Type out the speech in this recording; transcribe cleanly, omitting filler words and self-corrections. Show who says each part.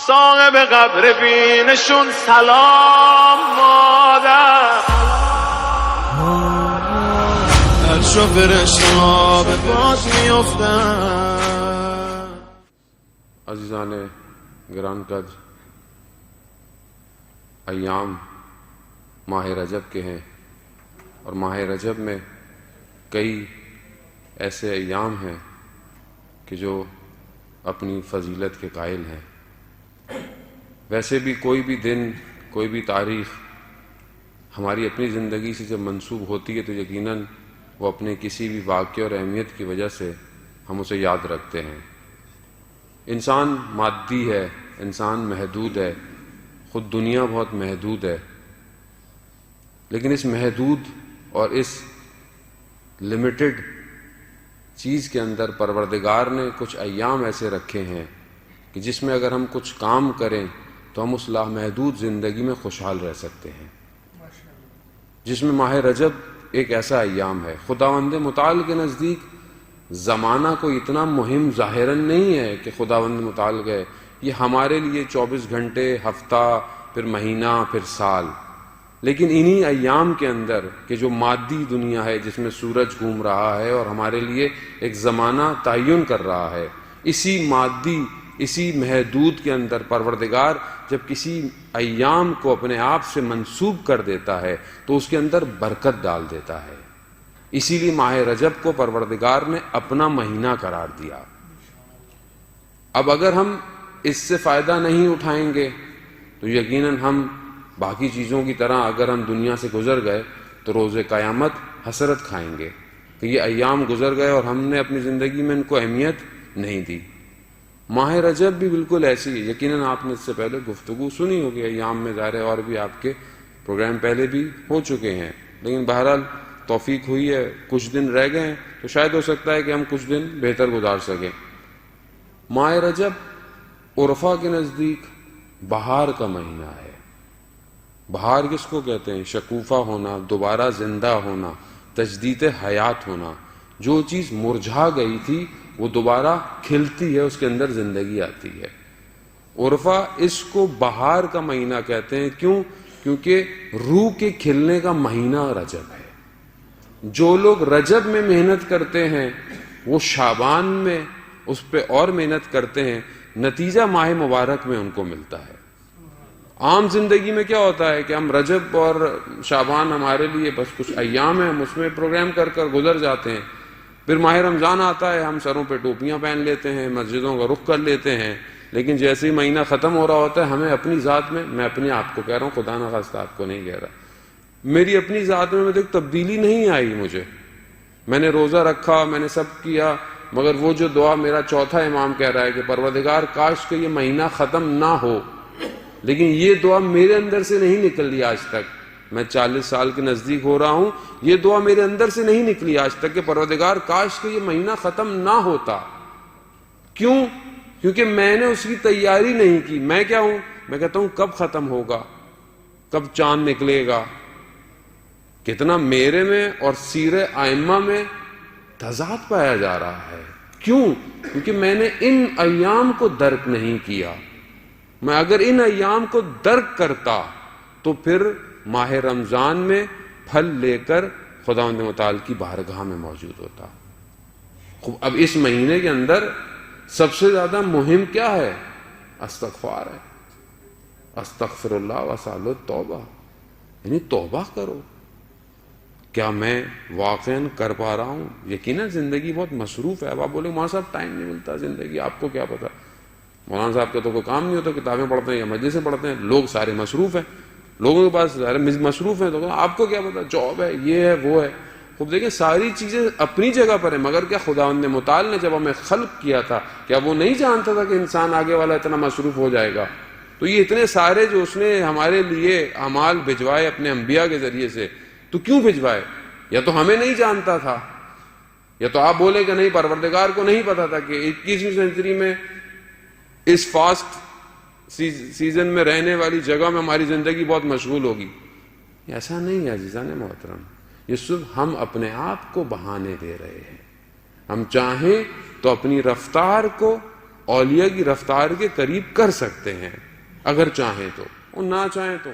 Speaker 1: صاحب قبر بینشون سلام مادر عرش و فرشته‌ها به پات میافتن.
Speaker 2: عزیزان گران قدر، ایام ماہ رجب کے ہیں اور ماہ رجب میں کئی ایسے ایام ہیں کہ جو اپنی فضیلت کے قائل ہیں. ویسے بھی کوئی بھی دن، کوئی بھی تاریخ ہماری اپنی زندگی سے جب منسوب ہوتی ہے تو یقیناً وہ اپنے کسی بھی واقعے اور اہمیت کی وجہ سے ہم اسے یاد رکھتے ہیں. انسان مادی ہے، انسان محدود ہے، خود دنیا بہت محدود ہے، لیکن اس محدود اور اس لمیٹڈ چیز کے اندر پروردگار نے کچھ ایام ایسے رکھے ہیں کہ جس میں اگر ہم کچھ کام کریں تو ہم اس لامحدود زندگی میں خوشحال رہ سکتے ہیں، جس میں ماہ رجب ایک ایسا ایام ہے. خداوند متعال کے نزدیک زمانہ کوئی اتنا مہم ظاہراً نہیں ہے کہ خداوند متعال ہے، یہ ہمارے لیے 24 گھنٹے، ہفتہ، پھر مہینہ، پھر سال. لیکن انہی ایام کے اندر کہ جو مادی دنیا ہے جس میں سورج گھوم رہا ہے اور ہمارے لیے ایک زمانہ تعین کر رہا ہے، اسی مادی، اسی محدود کے اندر پروردگار جب کسی ایام کو اپنے آپ سے منسوب کر دیتا ہے تو اس کے اندر برکت ڈال دیتا ہے. اسی لیے ماہ رجب کو پروردگار نے اپنا مہینہ قرار دیا. اب اگر ہم اس سے فائدہ نہیں اٹھائیں گے تو یقیناً ہم باقی چیزوں کی طرح اگر ہم دنیا سے گزر گئے تو روز قیامت حسرت کھائیں گے کہ یہ ایام گزر گئے اور ہم نے اپنی زندگی میں ان کو اہمیت نہیں دی. ماہ رجب بھی بالکل ایسی ہے. یقیناً آپ نے اس سے پہلے گفتگو سنی ہوگی ایام میں، ظاہر ہے اور بھی آپ کے پروگرام پہلے بھی ہو چکے ہیں، لیکن بہرحال توفیق ہوئی ہے، کچھ دن رہ گئے ہیں تو شاید ہو سکتا ہے کہ ہم کچھ دن بہتر گزار سکیں. ماہ رجب عرفا کے نزدیک بہار کا مہینہ ہے. بہار کس کو کہتے ہیں؟ شکوفہ ہونا، دوبارہ زندہ ہونا، تجدید حیات ہونا. جو چیز مرجھا گئی تھی وہ دوبارہ کھلتی ہے، اس کے اندر زندگی آتی ہے. عرفہ اس کو بہار کا مہینہ کہتے ہیں. کیوں؟ کیونکہ روح کے کھلنے کا مہینہ رجب ہے. جو لوگ رجب میں محنت کرتے ہیں وہ شعبان میں اس پہ اور محنت کرتے ہیں، نتیجہ ماہ مبارک میں ان کو ملتا ہے. عام زندگی میں کیا ہوتا ہے کہ ہم رجب اور شعبان ہمارے لیے بس کچھ ایام ہیں، ہم اس میں پروگرام کر کر گزر جاتے ہیں. پھر ماہ رمضان آتا ہے، ہم سروں پہ ٹوپیاں پہن لیتے ہیں، مسجدوں کا رخ کر لیتے ہیں، لیکن جیسے ہی مہینہ ختم ہو رہا ہوتا ہے ہمیں اپنی ذات میں اپنے آپ کو کہہ رہا ہوں، خدا نخواستہ آپ کو نہیں کہہ رہا، میری اپنی ذات میں دیکھ تبدیلی نہیں آئی. میں نے روزہ رکھا، میں نے سب کیا، مگر وہ جو دعا میرا چوتھا امام کہہ رہا ہے کہ پروردگار کاش کہ یہ مہینہ ختم نہ ہو، لیکن یہ دعا میرے اندر سے نہیں نکلی آج تک. میں 40 سال کے نزدیک ہو رہا ہوں، یہ دعا میرے اندر سے نہیں نکلی آج تک کہ پروردگار کاش کہ یہ مہینہ ختم نہ ہوتا. کیوں؟ کیونکہ میں نے اس کی تیاری نہیں کی. میں کیا ہوں؟ میں کہتا ہوں کب ختم ہوگا، کب چاند نکلے گا. کتنا میرے میں اور سیر ائمہ میں تضاد پایا جا رہا ہے. کیوں؟ کیونکہ میں نے ان ایام کو درک نہیں کیا. میں اگر ان ایام کو درک کرتا تو پھر ماہ رمضان میں پھل لے کر خداوند متعال کی بارگاہ میں موجود ہوتا. اب اس مہینے کے اندر سب سے زیادہ مہم کیا ہے؟ استغفار ہے. استغفر اللہ واسأل التوبہ، یعنی توبہ کرو. کیا میں واقعاً کر پا رہا ہوں؟ یقیناً زندگی بہت مصروف ہے. اب آپ بولے مولانا صاحب ٹائم نہیں ملتا زندگی، آپ کو کیا پتا؟ مولانا صاحب کا تو کوئی کام نہیں ہوتا، کتابیں پڑھتے ہیں یا مجلسیں پڑھتے ہیں. لوگ سارے مصروف ہیں، لوگوں کے پاس سارے مصروف ہیں، تو آپ کو کیا پتا؟ جاب ہے، یہ ہے، وہ ہے. خوب دیکھیں ساری چیزیں اپنی جگہ پر ہیں، مگر کیا خداوند متعال نے جب ہمیں خلق کیا تھا کیا وہ نہیں جانتا تھا کہ انسان آگے والا اتنا مصروف ہو جائے گا؟ تو یہ اتنے سارے جو اس نے ہمارے لیے اعمال بھجوائے اپنے انبیاء کے ذریعے سے، تو کیوں بھجوائے؟ یا تو ہمیں نہیں جانتا تھا، یا تو آپ بولے کہ نہیں پروردگار کو نہیں پتا تھا کہ 21ویں سینچری میں اس فاسٹ سیزن میں رہنے والی جگہ میں ہماری زندگی بہت مشغول ہوگی. ایسا نہیں ہے عزیزان محترم، یہ صرف ہم اپنے آپ کو بہانے دے رہے ہیں. ہم چاہیں تو اپنی رفتار کو اولیاء کی رفتار کے قریب کر سکتے ہیں اگر چاہیں تو، اور نہ چاہیں تو